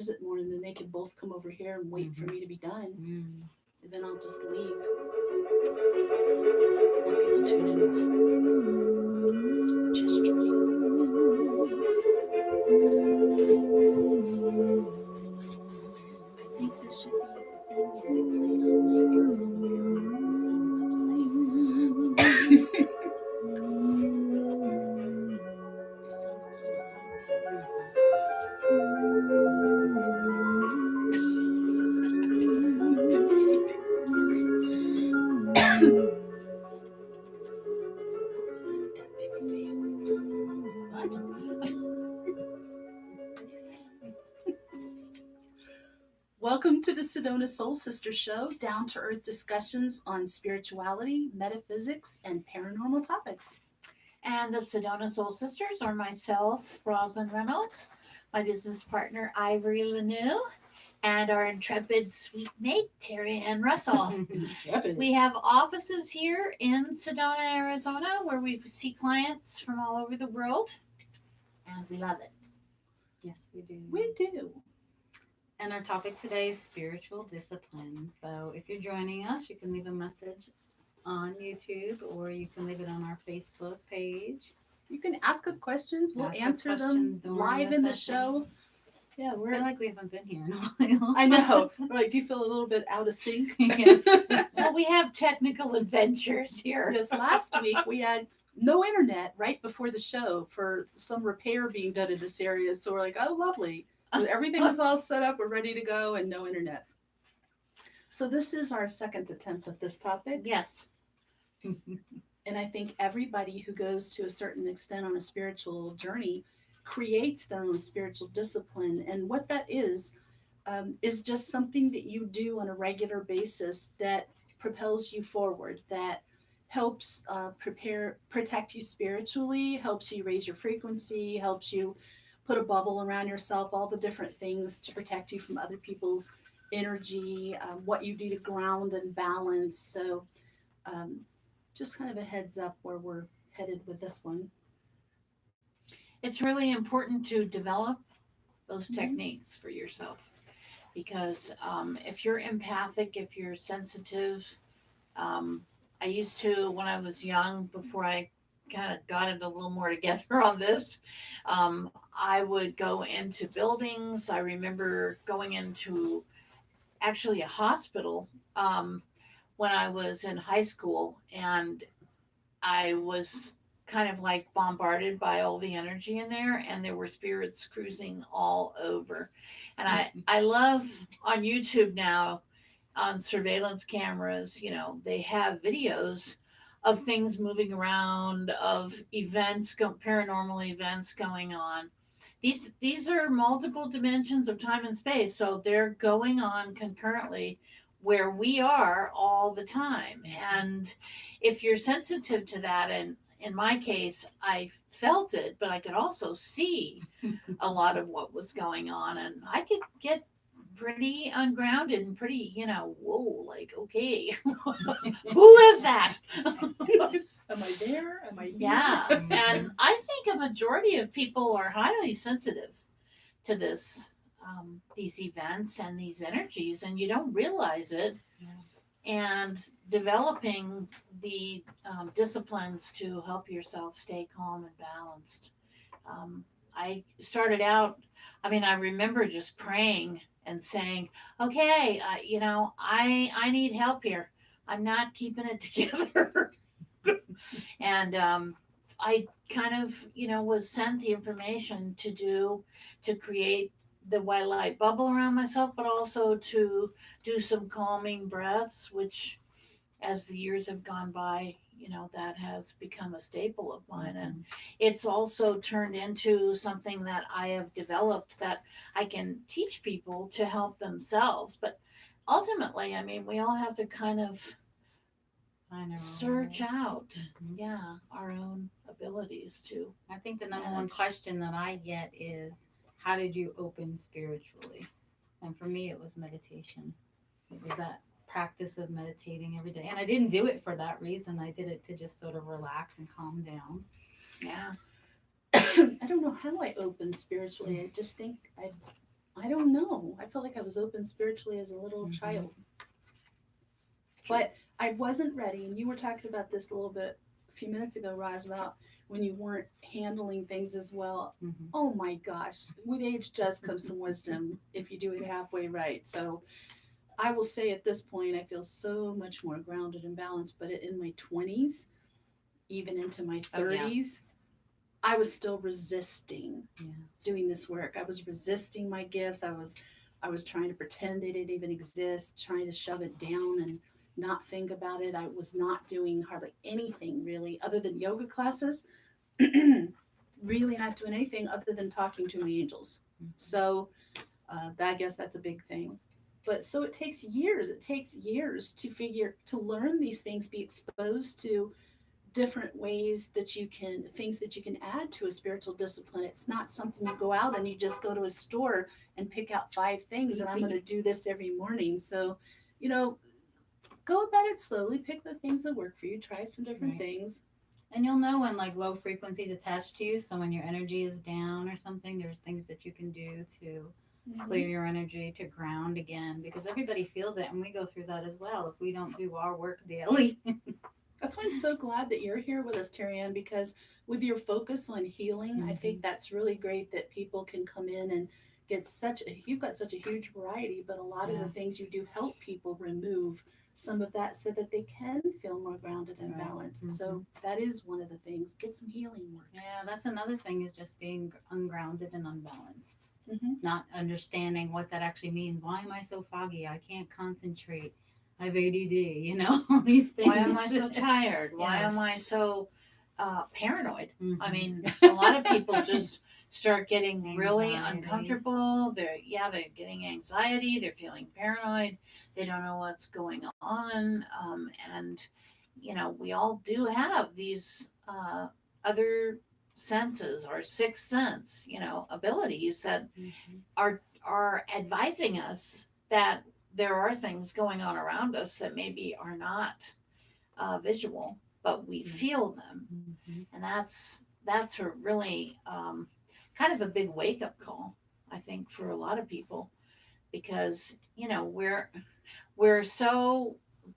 visit more, and then they can both come over here and wait for me to be done. Mm. And then I'll just leave. More people tune in. Gesturing. I think this should be theme music played on my Arizona team website. It sounds kind of haunting. Reminds me of Twin That was an epic fail. Peaks. What? Welcome to the Sedona Soul Sister Show, down to earth discussions on spirituality, metaphysics, and paranormal topics. And the Sedona Soul Sisters are myself, Roslyn Reynolds, my business partner, Ivory Lanou, and our intrepid sweet mate, Terry Ann Russell. We have offices here in Sedona, Arizona, where we see clients from all over the world, and we love it. Yes, we do. We do. And our topic today is spiritual discipline. So if you're joining us, you can leave a message on YouTube or you can leave it on our Facebook page. You can ask us questions. We'll Ask us answer questions them during live the in the session. show. Yeah, I we're. feel like we haven't been here in a while. I know. We're like, do you feel a little bit out of sync? Yes. Well, we have technical adventures here. Because last week we had no internet right before the show for some repair being done in this area. So we're like, oh, lovely. Everything was all set up. We're ready to go and no internet. So this is our second attempt at this topic. Yes. And I think everybody who goes to a certain extent on a spiritual journey creates their own spiritual discipline. And what that is just something that you do on a regular basis that propels you forward, that helps protect you spiritually, helps you raise your frequency, helps you put a bubble around yourself, all the different things to protect you from other people's energy, what you do to ground and balance. So, um, just kind of a heads up where we're headed with this one. It's really important to develop those Mhm. techniques for yourself because if you're empathic, if you're sensitive, I used to, when I was young, before I kind of got it a little more together on this, I would go into buildings. I remember going into actually a hospital when I was in high school, and I was kind of like bombarded by all the energy in there, and there were spirits cruising all over. And I love on YouTube now, on surveillance cameras, they have videos of things moving around, of paranormal events going on. These are multiple dimensions of time and space, so they're going on concurrently where we are all the time. And if you're sensitive to that, and in my case, I felt it, but I could also see a lot of what was going on, and I could get pretty ungrounded and pretty, whoa, like, okay, who is that? Am I there? Am I here? Yeah. And I think a majority of people are highly sensitive to these events and these energies, and you don't realize it. Yeah. And developing the disciplines to help yourself stay calm and balanced. I started out, I remember just praying and saying, okay, I need help here. I'm not keeping it together. And I kind of, was sent the information to create the white light bubble around myself, but also to do some calming breaths, which as the years have gone by, that has become a staple of mine. And it's also turned into something that I have developed that I can teach people to help themselves. But ultimately, we all have to kind of I know. search out, Mhm. yeah, our own abilities to I think the number one manage. question that I get is, how did you open spiritually? And for me, it was meditation. It was that practice of meditating every day. And I didn't do it for that reason. I did it to just sort of relax and calm down. Yeah. I don't know how I opened spiritually. I just think I don't know. I felt like I was open spiritually as a little child, but I wasn't ready. And you were talking about this a little bit a few minutes ago, Roz, about when you weren't handling things as well. Mm-hmm. Oh my gosh, with age does come some wisdom if you do it halfway right. So I will say at this point, I feel so much more grounded and balanced. But in my 20s, even into my Oh, yeah. 30s, I was still resisting Yeah. doing this work. I was resisting my gifts. I was trying to pretend they didn't even exist, trying to shove it down and not think about it. I was not doing hardly anything really other than yoga classes. Really not doing anything other than talking to my angels. So I guess that's a big thing. But so it takes years. It takes years to learn these things, be exposed to different ways that you can things that you can add to a spiritual discipline. It's not something you go out and you just go to a store and pick out 5 things and I'm going to do this every morning. So, you know, go about it slowly, pick the things that work for you, try some different Right. things. And you'll know when like low frequencies attached to you. So when your energy is down or something, there's things that you can do to clear your energy, to ground again, because everybody feels it, and we go through that as well if we don't do our work daily. That's why I'm so glad that you're here with us, Terry Ann, because with your focus on healing, I think that's really great that people can come in and you've got such a huge variety, but a lot of Yeah. the things you do help people remove some of that so that they can feel more grounded and Right. balanced. So that is one of the things. Get some healing work. Yeah, that's another thing, is just being ungrounded and unbalanced. Hmm. Not understanding what that actually means. Why am I so foggy? I can't concentrate. I have ADD, all these things. Why am I so tired? Why am I Yes. so paranoid? I Mhm. mean, a lot of people just start getting really Anxiety. uncomfortable. They're getting anxiety. They're feeling paranoid. They don't know what's going on. And we all do have these other senses, or sixth sense, abilities that Mhm. are advising us that there are things going on around us that maybe are not visual, but we feel them, Mhm. and that's a really kind of a big wake up call, I think, for a lot of people, because we're so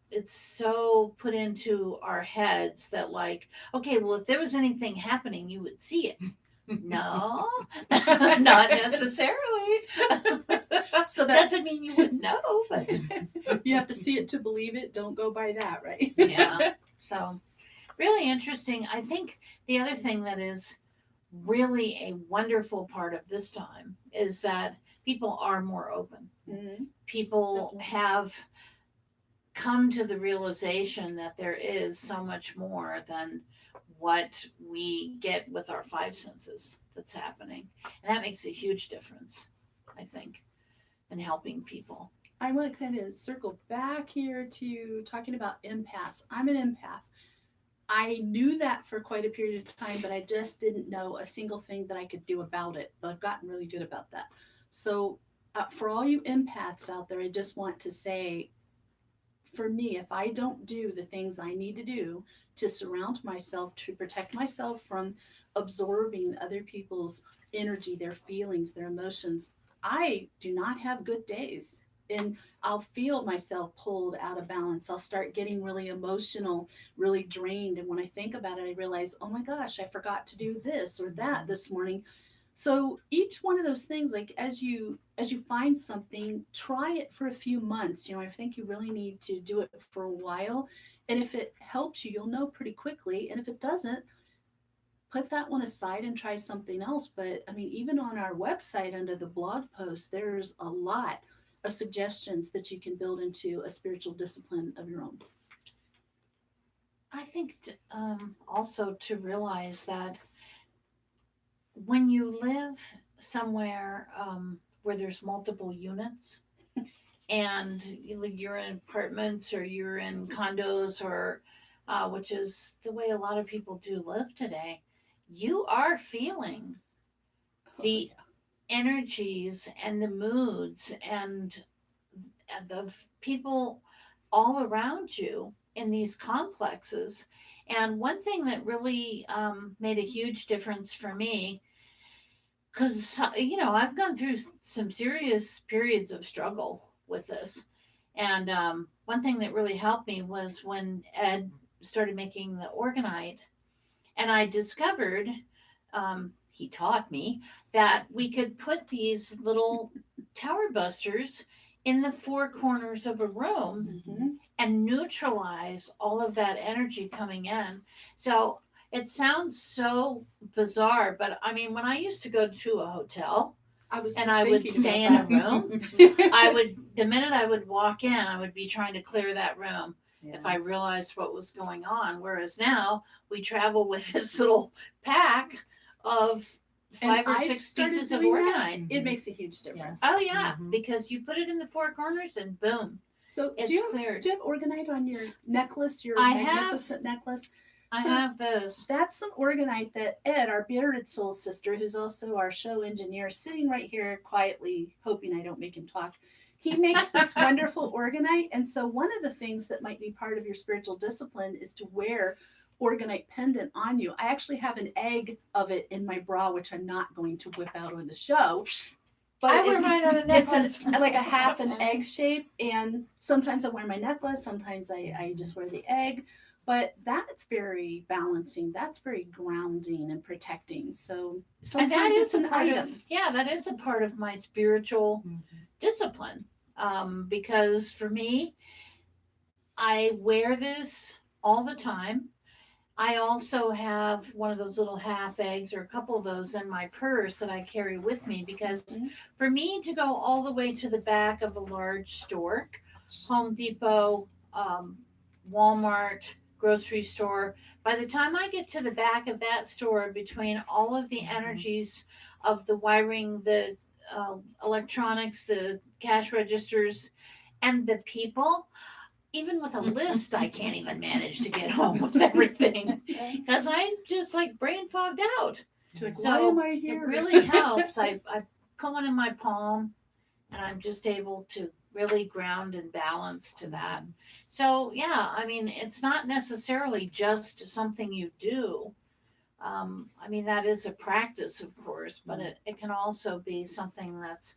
it's so put into our heads that, like, okay, well, if there was anything happening, you would see it. No, not necessarily. So that Doesn't mean you wouldn't know, but you have to see it to believe it. Don't go by that, right? yeah. So, really interesting. I think the other thing that is really a wonderful part of this time is that people are more open. Mhm. People Definitely. have come to the realization that there is so much more than what we get with our five senses that's happening. And that makes a huge difference, I think, in helping people. I want to kind of circle back here to talking about empaths. I'm an empath. I knew that for quite a period of time, but I just didn't know a single thing that I could do about it. But I've gotten really good about that. So, for all you empaths out there, I just want to say, for me, if I don't do the things I need to do to surround myself, to protect myself from absorbing other people's energy, their feelings, their emotions, I do not have good days. And I'll feel myself pulled out of balance. I'll start getting really emotional, really drained. And when I think about it, I realize, oh my gosh, I forgot to do this or that this morning. So each one of those things, like as you find something, try it for a few months. I think you really need to do it for a while. And if it helps you, you'll know pretty quickly. And if it doesn't, put that one aside and try something else. But I mean, even on our website under the blog post, there's a lot of suggestions that you can build into a spiritual discipline of your own. I think also to realize that when you live somewhere where there's multiple units, and you're in apartments or you're in condos, or which is the way a lot of people do live today, you are feeling Oh, the yeah. energies and the moods and the people all around you in these complexes. And one thing that really made a huge difference for me because I've gone through some serious periods of struggle with this, and one thing that really helped me was when Ed started making the orgonite, and I discovered, he taught me that we could put these little tower busters in the four corners of a room Mhm. and neutralize all of that energy coming in. So it sounds so bizarre, but I mean, when I used to go to a hotel I was and just I would thinking stay about in a that. room, the minute I would walk in, I would be trying to clear that room if I realized what was going on. Whereas now we travel with this little pack of And 5 or I've 6 started pieces of doing that. orgonite. It makes a huge difference. Oh yeah, Mhm. because you put it in the four corners and boom, So it's do you cleared. have orgonite on your necklace, your I magnificent necklace? I So have this. that's some orgonite that Ed, our bearded soul sister, who's also our show engineer, sitting right here quietly, hoping I don't make him talk. He makes this wonderful orgonite. And so, one of the things that might be part of your spiritual discipline is to wear orgonite pendant on you. I actually have an egg of it in my bra, which I'm not going to whip out on the show. But I wear mine on a necklace. like a half an egg shape. And sometimes I wear my necklace, sometimes I just wear the egg. But that's very balancing. That's very grounding and protecting. So And that sometimes it's is a an part item. of that is a part of my spiritual discipline. Because for me, I wear this all the time. I also have one of those little half eggs or a couple of those in my purse that I carry with me because Mhm. for me to go all the way to the back of a large store, Home Depot, Walmart, grocery store, by the time I get to the back of that store, between all of the energies of the wiring, the electronics, the cash registers, and the people, even with a list, I can't even manage to get home with everything because I'm just like brain fogged out. She's like, why So am I it here? really helps. I put one in my palm and I'm just able to really ground and balance to that. So, yeah, I mean, it's not necessarily just something you do. I mean, that is a practice, of course, but it can also be something that's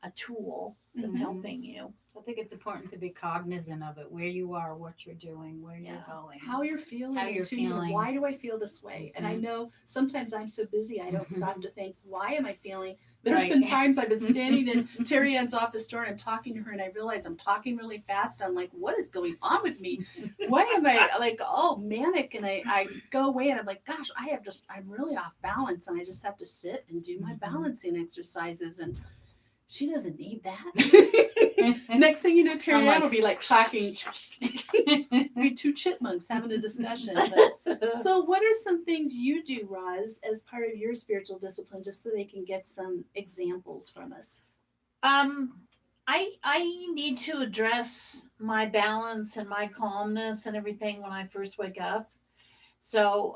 a tool that's Mhm. helping you. I think it's important to be cognizant of it, where you are, what you're doing, where Yeah. you're going. How you're feeling, How you're and tuning to feeling. why do I feel this way? And I know sometimes I'm so busy I don't stop to think, why am I feeling? There's Right. been times I've been standing in Terry Ann's office door and I'm talking to her and I realize I'm talking really fast. I'm like, what is going on with me? Why am I like all manic? And I go away and I'm like, gosh, I'm really off balance and I just have to sit and do my balancing exercises. And she doesn't need that. Next thing you know, Terry Ann will be like talking. Be two chipmunks having a discussion. But, so, what are some things you do, Roz, as part of your spiritual discipline, just so they can get some examples from us? Um, I need to address my balance and my calmness and everything when I first wake up. So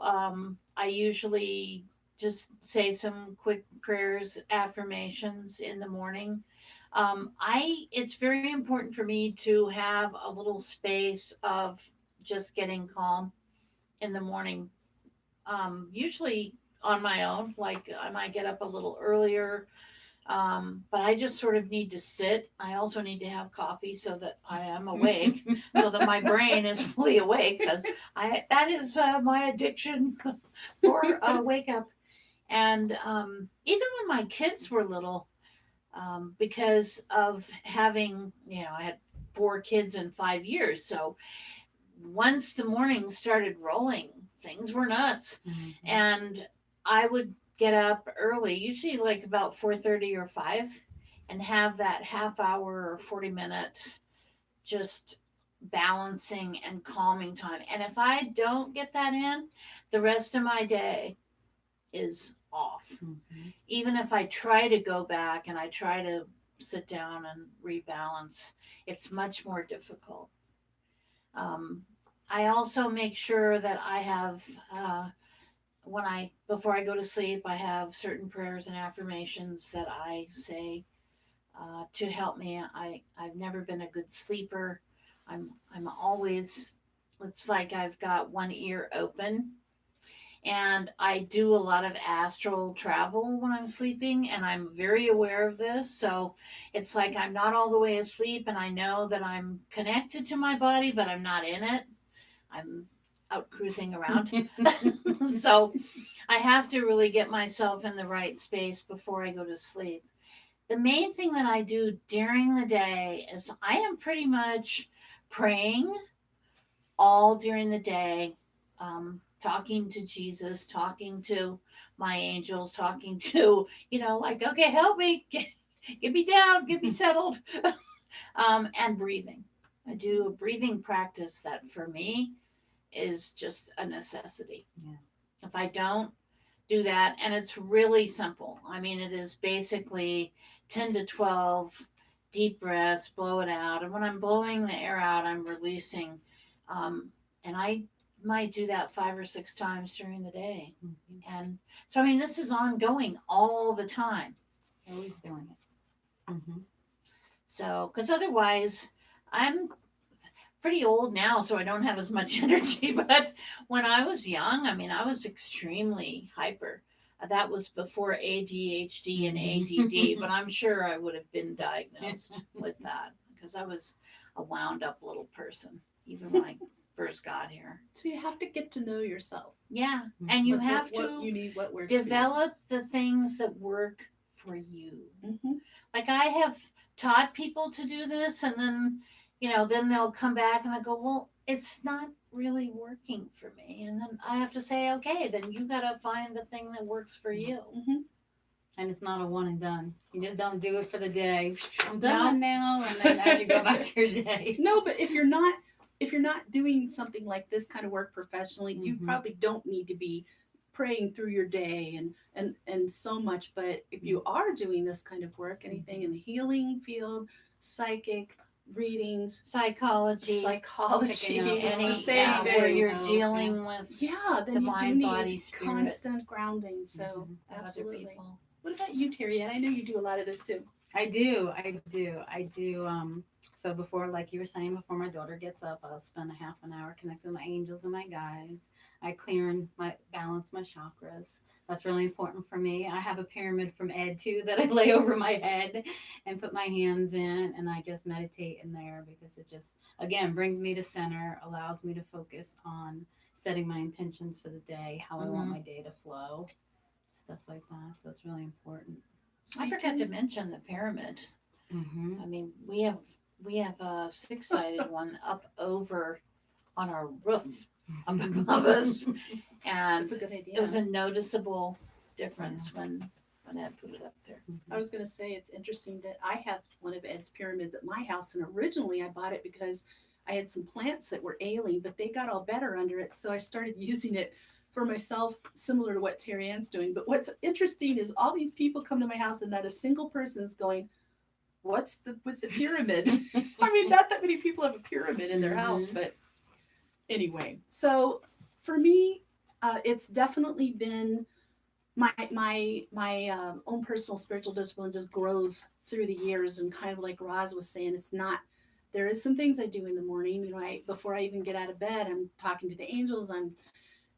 I usually just say some quick prayers, affirmations in the morning. I It's very important for me to have a little space of just getting calm in the morning. Usually on my own, like I might get up a little earlier, but I just sort of need to sit. I also need to have coffee so that I am awake, so that my brain is fully awake. Because I that is my addiction for wake up. And even when my kids were little, because of having, I had 4 kids in 5 years, so once the morning started rolling, things were nuts. And I would get up early, usually like about 4:30 or 5, and have that half hour or 40 minutes just balancing and calming time. And if I don't get that in, the rest of my day is off. Even if I try to go back and I try to sit down and rebalance, it's much more difficult. Um, I also make sure that I have, before I go to sleep, I have certain prayers and affirmations that I say to help me. I've never been a good sleeper. I'm always, it's like I've got one ear open. And I do a lot of astral travel when I'm sleeping, and I'm very aware of this. So it's like I'm not all the way asleep, and I know that I'm connected to my body, but I'm not in it. I'm out cruising around. So I have to really get myself in the right space before I go to sleep. The main thing that I do during the day is I am pretty much praying all during the day, talking to Jesus, talking to my angels, talking to, like, okay, help me, get me down, get me settled, and breathing. I do a breathing practice that for me is just a necessity. Yeah. If I don't do that, and it's really simple. I mean, it is basically 10 to 12 deep breaths, blow it out. And when I'm blowing the air out, I'm releasing. And I might do that 5 or 6 times during the day. Mm-hmm. And so, I mean, this is ongoing all the time. Always doing it. Mm-hmm. So, because otherwise, I'm pretty old now, so I don't have as much energy. But when I was young, I mean, I was extremely hyper. That was before ADHD and ADD, but I'm sure I would have been diagnosed with that because I was a wound up little person, even when I first got here. So you have to get to know yourself. Yeah, and you What- have what to you need, what works develop the things that work for you. for you. Mm-hmm. Like I have taught people to do this, and then they'll come back and they'll go, well, it's not really working for me. And then I have to say, okay, then you got to find the thing that works for you. Mm-hmm. And it's not a one and done. You just don't do it for the day. I'm done now, and then as you go back to your day. No, but if you're not doing something like this kind of work professionally, you probably don't need to be praying through your day and so much. But if you are doing this kind of work, anything in the healing field, psychic readings, Psychology, psychology, Picking up it's the any same where thing. you're Oh, dealing with Yeah, then the you do mind, need body, spirit constant grounding. So Mhm. of other absolutely. people. What about you, Terry? And I know you do a lot of this too. I do. So before, like you were saying, before my daughter gets up, I'll spend a half an hour connecting with my angels and my guides. I clear and balance my chakras. That's really important for me. I have a pyramid from Ed too that I lay over my head and put my hands in, and I just meditate in there because it just again brings me to center, allows me to focus on setting my intentions for the day, how I want my day to flow, stuff like that. So it's really important. So I you forgot can- to mention the pyramid. Mm-hmm. I mean, we have a 6-sided one up over on our roof up above us, and That's a good idea. it was a noticeable difference when Ed put it up there. I was going to say it's interesting that I have one of Ed's pyramids at my house, and originally I bought it because I had some plants that were ailing, but they got all better under it, so I started using it for myself, similar to what Terry Ann's doing. But what's interesting is all these people come to my house, and not a single person is going, "What's with the pyramid?" I mean, not that many people have a pyramid in their house, but anyway. So for me, it's definitely been my own personal spiritual discipline just grows through the years, and kind of like Roz was saying, it's not. There is some things I do in the morning. Before I even get out of bed, I'm talking to the angels. I'm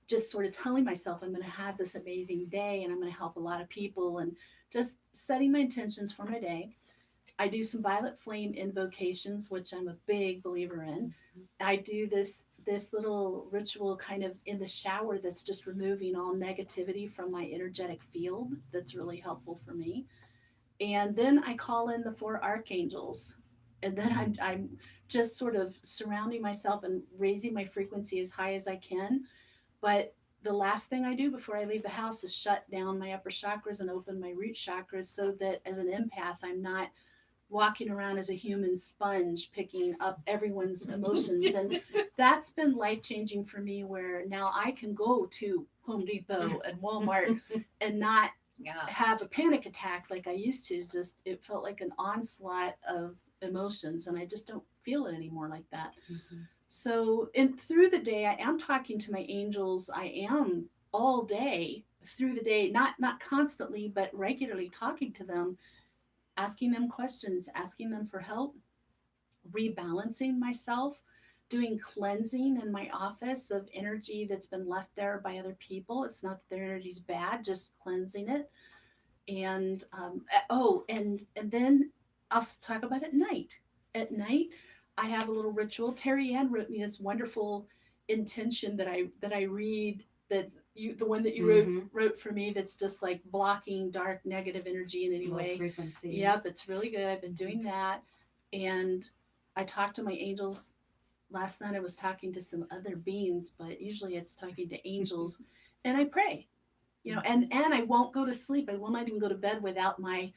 just sort of telling myself I'm going to have this amazing day, and I'm going to help a lot of people, and just setting my intentions for my day. I do some violet flame invocations, which I'm a big believer in. I do this little ritual kind of in the shower that's just removing all negativity from my energetic field. That's really helpful for me. And then I call in the 4 archangels. And then I'm just sort of surrounding myself and raising my frequency as high as I can. But the last thing I do before I leave the house is shut down my upper chakras and open my root chakras, so that as an empath, I'm not walking around as a human sponge picking up everyone's emotions. And that's been life changing for me, where now I can go to Home Depot and Walmart and not Yeah. have a panic attack like I used to. Just it felt like an onslaught of emotions, and I just don't feel it anymore like that. Mm-hmm. So through the day I am talking to my angels. I am all day through the day, not constantly, but regularly talking to them, asking them questions, asking them for help, rebalancing myself, doing cleansing in my office of energy that's been left there by other people. It's not that their energy's bad, just cleansing it. And and then I'll talk about at night. At night, I have a little ritual. Terry Ann wrote me this wonderful intention that I read, that you, the one that you wrote for me, that's just like blocking dark negative energy in any Low way. frequencies. Yep, it's really good. I've been doing that. And I talked to my angels last night. I was talking to some other beings, but usually it's talking to angels. And I pray, and I won't go to sleep. I will not even go to bed without my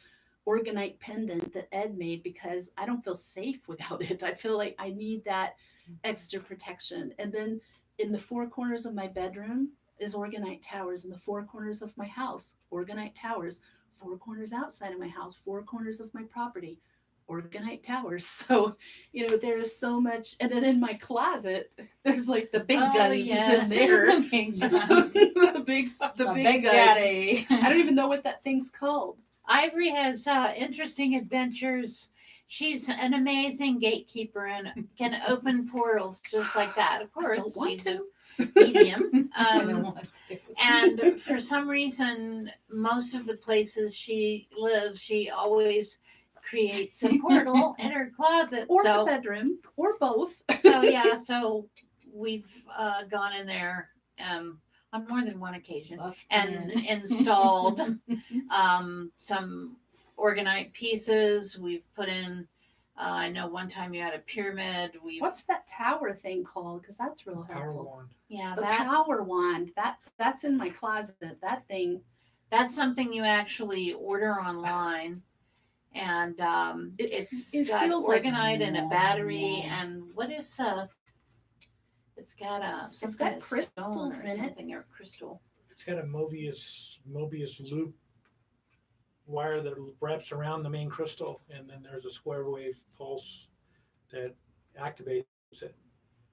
organite pendant that Ed made, because I don't feel safe without it. I feel like I need that extra protection. And then in the four corners of my bedroom is organite towers. In the four corners of my house, organite towers. Four corners outside of my house, four corners of my property, organite towers. So, there is so much. And then in my closet, there's like the big guns is in there. The big So, guns. the big guns. Daddy. I don't even know what that thing's called. Ivory has interesting adventures. She's an amazing gatekeeper and can open portals just like that. Of course, Don't want she's to. a medium. I don't want to. And for some reason, most of the places she lives, she always creates a portal in her closet. Or so, the bedroom, or both. so we've gone in there on more than one occasion and installed some organite pieces. We've put in, I know one time you had a pyramid. What's that tower thing called? Because that's real Power helpful. wand. Yeah, The power wand. That's in my closet. That thing. That's something you actually order online. And It got feels like organite and a battery. And what is it's got some kind of crystals stone or in it. something, or crystal. It's got a Mobius loop wire that wraps around the main crystal, and then there's a square wave pulse that activates it.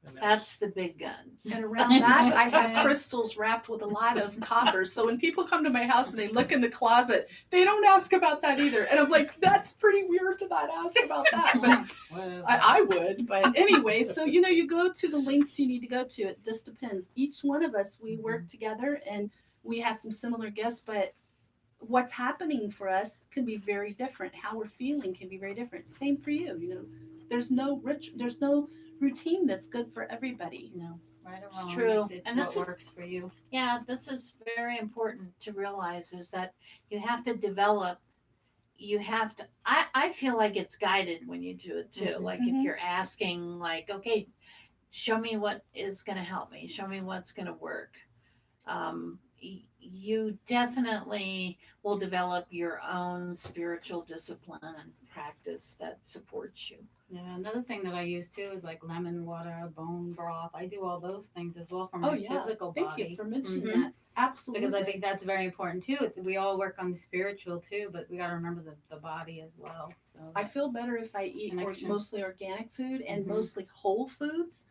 And That's the big guns. And around that, I have crystals wrapped with a lot of copper. So when people come to my house and they look in the closet, they don't ask about that either. And I'm like, that's pretty weird to not ask about that. But I would. But anyway, so, you go to the lengths you need to go to. It just depends. Each one of us, we work together and we have some similar gifts, but what's happening for us can be very different. How we're feeling can be very different. Same for you. There's no routine that's good for everybody. No, right or wrong. It's true. It's And what this is- works for you. Yeah, this is very important to realize, is that you have to develop. I feel like it's guided when you do it too. Mhm. Like if you're asking, like, okay, show me what is going to help me. Show me what's going to work. You definitely will develop your own spiritual discipline and practice that supports you. Yeah, another thing that I use too is like lemon water, bone broth. I do all those things as well for my physical Thank body. you for mentioning Mhm. that. Absolutely. Because I think that's very important too. We all work on the spiritual too, but we got to remember the body as well. So I feel better if I eat Connection. mostly organic food and Mhm. mostly whole foods.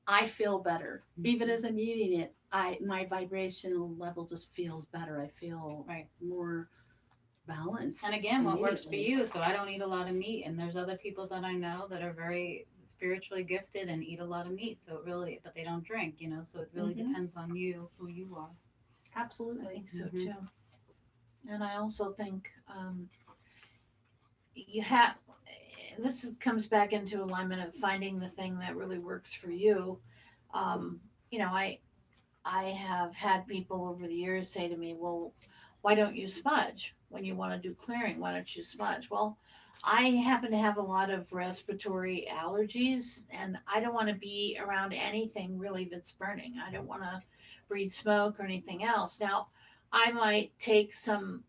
I feel better. Even as I'm eating it, my vibrational level just feels better. I feel more balanced. And again, what works for immediately. you. So I don't eat a lot of meat, and there's other people that I know that are very spiritually gifted and eat a lot of meat. So but they don't drink, So it really Mhm. depends on you, who you are. I Absolutely. think so Mhm. too. And I also think you have. Comes back into alignment of finding the thing that really works for you. I have had people over the years say to me, well, why don't you smudge when you want to do clearing? Why don't you smudge? Well, I happen to have a lot of respiratory allergies, and I don't want to be around anything really that's burning. I don't want to breathe smoke or anything else. Now, I might take some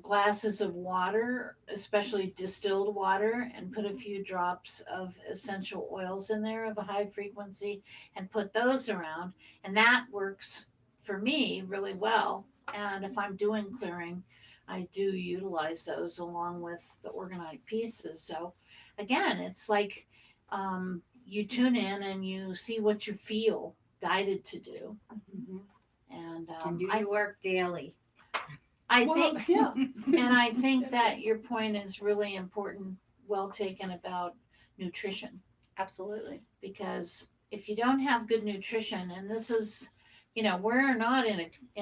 glasses of water, especially distilled water, and put a few drops of essential oils in there of a high frequency and put those around. And that works for me really well. And if I'm doing clearing, I do utilize those along with the organite pieces. So again, it's like you tune in and you see what you feel guided to do. Mhm. And And do your work daily. I Well, think yeah. and I think that your point is really important, well taken, about nutrition. Absolutely. because if you don't have good nutrition, and this is, we're not in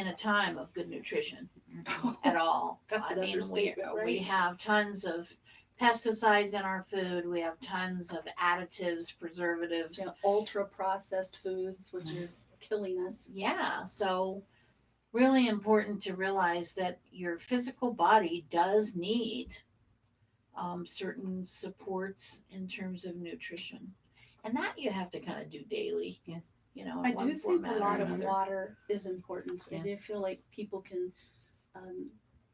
a time of good nutrition at all. That's I an mean, understatement, we right? have tons of pesticides in our food. We have tons of additives, preservatives. Yeah, ultra processed foods, which is killing us. Yeah, so really important to realize that your physical body does need certain supports in terms of nutrition, and that you have to kind of do daily, Yes. in I one do think a format or lot of another. water is important. I do Yes. feel like people can um,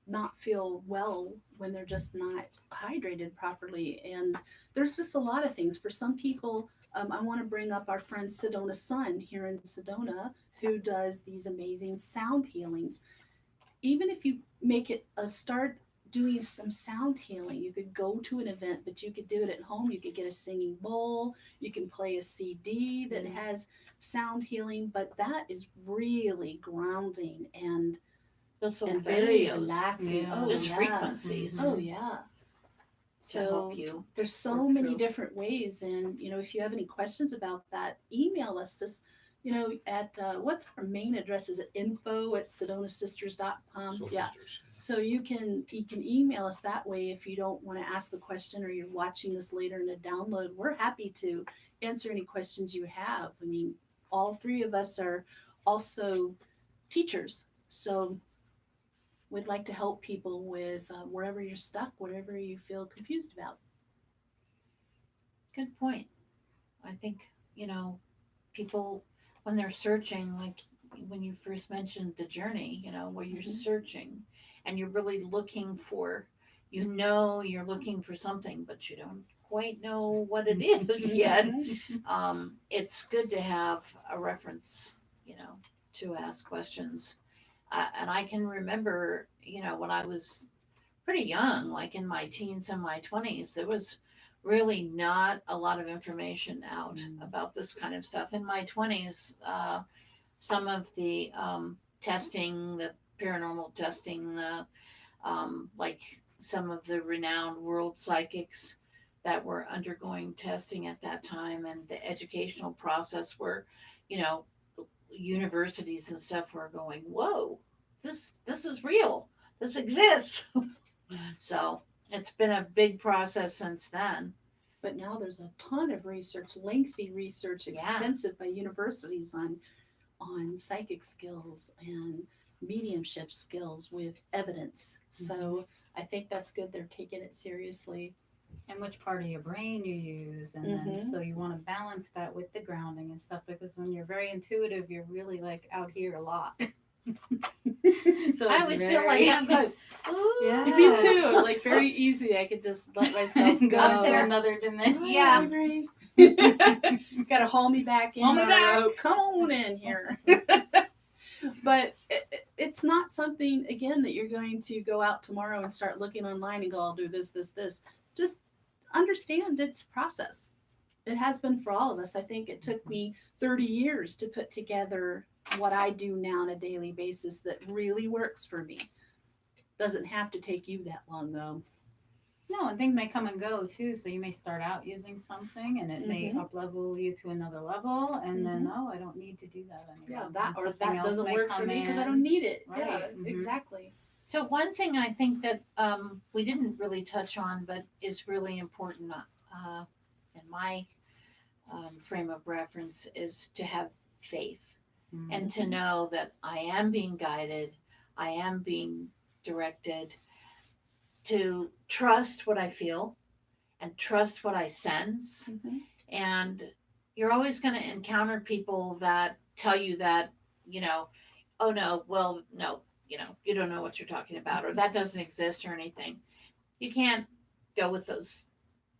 not feel well when they're just not hydrated properly. And there's just a lot of things. For some people, I want to bring up our friend Sedona Sun here in Sedona, who does these amazing sound healings. Even if you make it a start doing some sound healing, you could go to an event, but you could do it at home. You could get a singing bowl, you can play a CD that has sound healing, but that is really grounding Those little and very videos, relaxing. Yeah. Oh, just yeah. frequencies Oh, yeah. to help So you. there's so work many through. different ways. And, if you have any questions about that, email us just, at what's our main address? Is it info@sedonasisters.com? Soul Yeah. sisters. So you can email us that way if you don't want to ask the question or you're watching this later in a download. We're happy to answer any questions you have. I mean, all three of us are also teachers. So we'd like to help people with wherever you're stuck, whatever you feel confused about. Good point. I think, people, when they're searching, like when you first mentioned the journey, where you're Mhm. searching and you're really looking for, you're looking for something, but you don't quite know what it is yet. It's good to have a reference, to ask questions. And I can remember, when I was pretty young, like in my teens and my 20s, there was really not a lot of information out about this kind of stuff. In my 20s, some of the testing, the paranormal testing, like some of the renowned world psychics that were undergoing testing at that time, and the educational process where, you know, universities and stuff were going, whoa, this is real, this exists. So it's been a big process since then. But now there's a ton of research, lengthy research, Yeah. extensive by universities on psychic skills and mediumship skills with evidence. So I think that's good. They're taking it seriously. And which part of your brain you use, and then so you want to balance that with the grounding and stuff, because when you're very intuitive, you're really like out here a lot. So I it's always feel like very- I'm going, ooh. Yeah. Me too. Like very easy. I could just let myself go. go there. to another dimension. Yeah. Gotta haul me back in. Haul me on back. a rope. Come on in here. But it's not something, again, that you're going to go out tomorrow and start looking online and go, I'll do this, this, this. Just understand its process. It has been for all of us. I think it took me 30 years to put together what I do now on a daily basis that really works for me. Doesn't have to take you that long, though. No, and things may come and go too. So you may start out using something, and it may up level you to another level, and then I don't need to do that anymore. Yeah, that And or something that else doesn't may work for come me because I in. don't need it. Right. Yeah, Mhm. exactly. So one thing I think that we didn't really touch on, but is really important in my frame of reference, is to have faith and to know that I am being guided, I am being directed, to trust what I feel and trust what I sense. And you're always going to encounter people that tell you that, oh no, well, no, you don't know what you're talking about, or that doesn't exist or anything. You can't go with those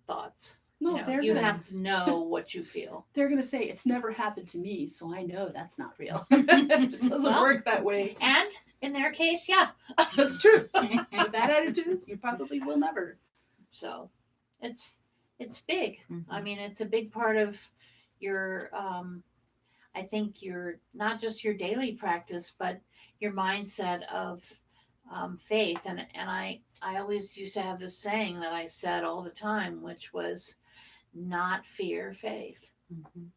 thoughts. No, You have to know what you feel. They're going to say, it's never happened to me, so I know that's not real. It doesn't Well, work that way. And in their case, yeah. That's true. With that attitude, you probably will never. So it's big. I mean, it's a big part of your I think your, not just your daily practice, but your mindset of faith. And I always used to have this saying that I said all the time, which was, not fear faith, Mhm.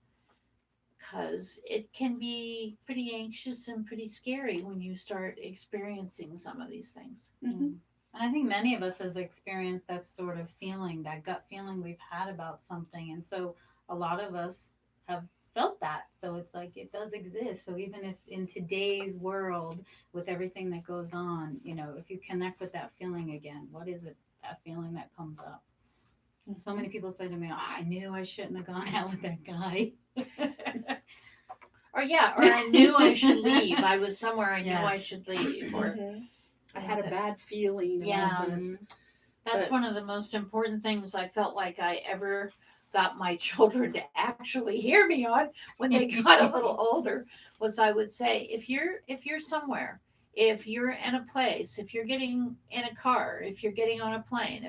because it can be pretty anxious and pretty scary when you start experiencing some of these things. Mhm. And I think many of us have experienced that sort of feeling, that gut feeling we've had about something. And so a lot of us have felt that. So it's like it does exist. So even if in today's world, with everything that goes on, if you connect with that feeling again, what is it, that feeling that comes up? So many people say to me, oh, I knew I shouldn't have gone out with that guy. Or I knew I should leave. I was somewhere I knew I Yes. should leave. Or Mhm. I had a bad feeling Yeah. about this. that's But- one of the most important things I felt like I ever got my children to actually hear me on when they got a little older, was I would say, if you're somewhere, if you're in a place, if you're getting in a car, if you're getting on a plane,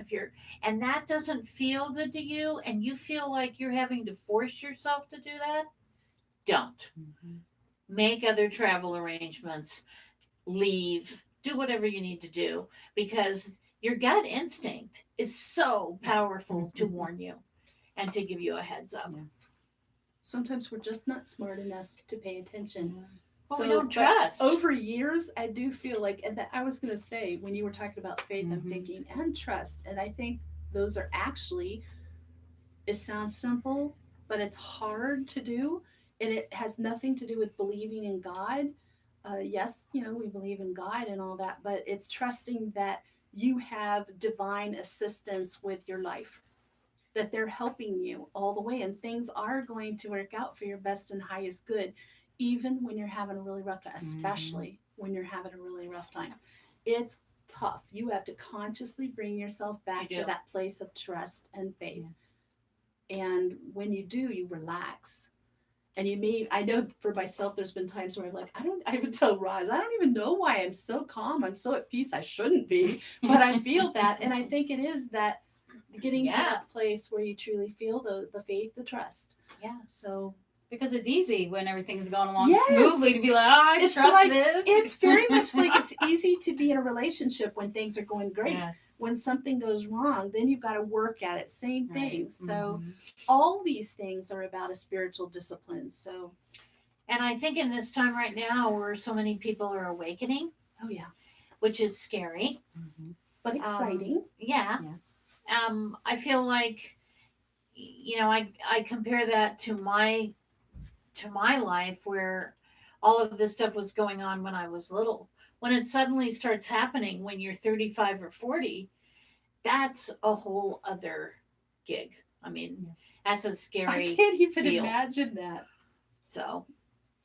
and that doesn't feel good to you and you feel like you're having to force yourself to do that, don't. Mhm. Make other travel arrangements, leave, do whatever you need to do, because your gut instinct is so powerful to warn you and to give you a heads up. Yes. Sometimes we're just not smart enough to pay attention. Well, we don't but trust. over years, I do feel like, and that I was going to say, when you were talking about faith, I'm Mhm. thinking, and trust. And I think those are actually, it sounds simple, but it's hard to do. And it has nothing to do with believing in God. Yes, we believe in God and all that, but it's trusting that you have divine assistance with your life, that they're helping you all the way, and things are going to work out for your best and highest good, even when you're having a really rough time, especially when you're having a really rough time. It's tough. You have to consciously bring yourself back You to do. that place of trust and faith. Yes. And when you do, you relax. And I know for myself, there's been times where I'm like, I would tell Roz, I don't even know why I'm so calm. I'm so at peace. I shouldn't be, but I feel that. And I think it is that getting to Yeah. that place where you truly feel the faith, the trust. Yeah. So Because it's easy when everything's going along Yes. smoothly to be like, oh, I It's trust like- this. it's very much like it's easy to be in a relationship when things are going great. Yes. When something goes wrong, then you've got to work at it. Same Right. thing. So Mhm. all these things are about a spiritual discipline. So, And I think in this time right now where so many people are awakening, oh yeah, which is scary. Mhm. but exciting. Yeah. Yes. I feel like, I compare that to my life, where all of this stuff was going on when I was little. When it suddenly starts happening when you're 35 or 40, that's a whole other gig. I mean, Yes. that's a I scary can't even deal. imagine that. So,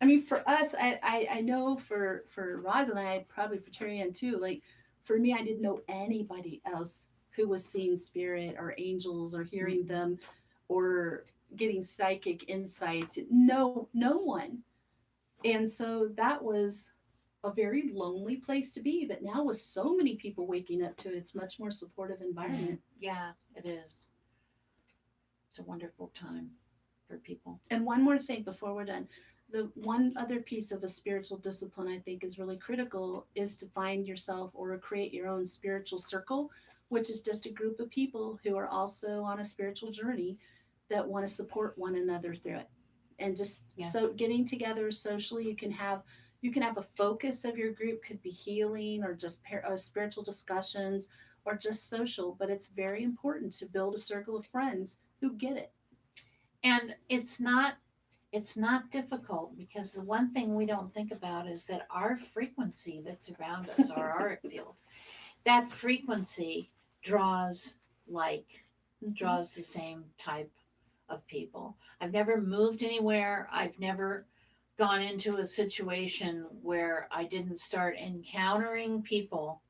I mean, for us, I know for Roz and I, probably for Terry Ann too, like for me, I didn't know anybody else who was seeing spirit or angels or hearing them or getting psychic insights. No one. And so that was a very lonely place to be. But now with so many people waking up to it, it's much more supportive environment. yeah, it is. It's a wonderful time for people. And one more thing before we're done. The one other piece of a spiritual discipline I think is really critical is to find yourself or create your own spiritual circle, which is just a group of people who are also on a spiritual journey that want to support one another through it. And just Yes. so getting together socially, you can have a focus of your group, could be healing or just spiritual discussions or just social, but it's very important to build a circle of friends who get it. And it's not difficult, because the one thing we don't think about is that our frequency that's around us, our auric field, that frequency draws draws the same type of people. I've never moved anywhere. I've never gone into a situation where I didn't start encountering people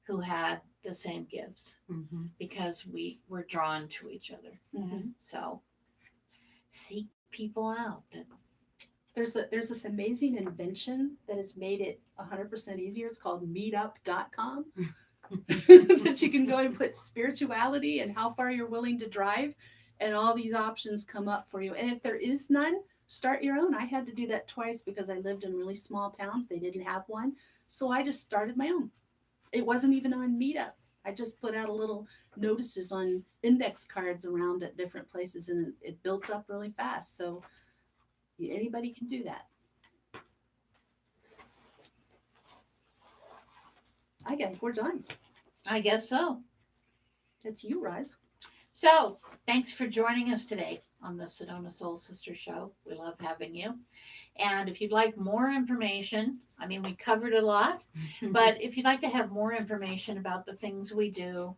who had the same gifts, Mhm. because we were drawn to each other. Mhm. So seek people out that There's this amazing invention that has made it 100% easier. It's called meetup.com. That you can go and put spirituality and how far you're willing to drive, and all these options come up for you. And if there is none, start your own. I had to do that twice because I lived in really small towns. They didn't have one. So I just started my own. It wasn't even on Meetup. I just put out a little notices on index cards around at different places, and it built up really fast. So anybody can do that. I guess we're done. I guess so. It's you, Rise. So, thanks for joining us today on the Sedona Soul Sister Show. We love having you. And if you'd like more information, I mean, we covered a lot, but if you'd like to have more information about the things we do,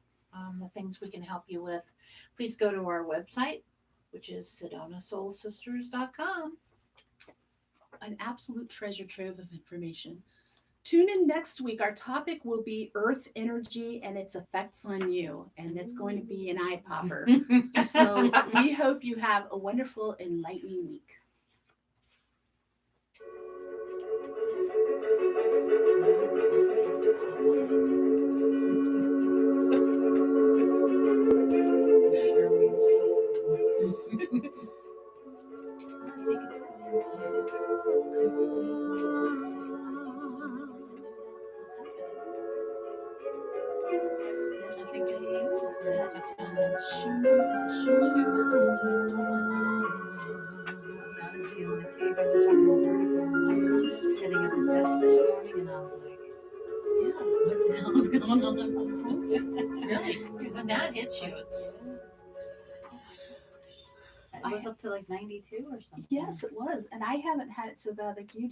the things we can help you with, please go to our website, which is sedonasoulsisters.com. An absolute treasure trove of information. Tune in next week. Our topic will be Earth energy and its effects on you, and it's going to be an eye popper. So we hope you have a wonderful, enlightening week. I think it's going to Yes, I think it's I was feeling it too. You guys were talking about vertigo. Sitting at the desk this morning, and I was like, Yeah. what the hell is going on? Really, when that hits you, it's It was up to like 92 or something. Yes, it was. And I haven't had it so bad like you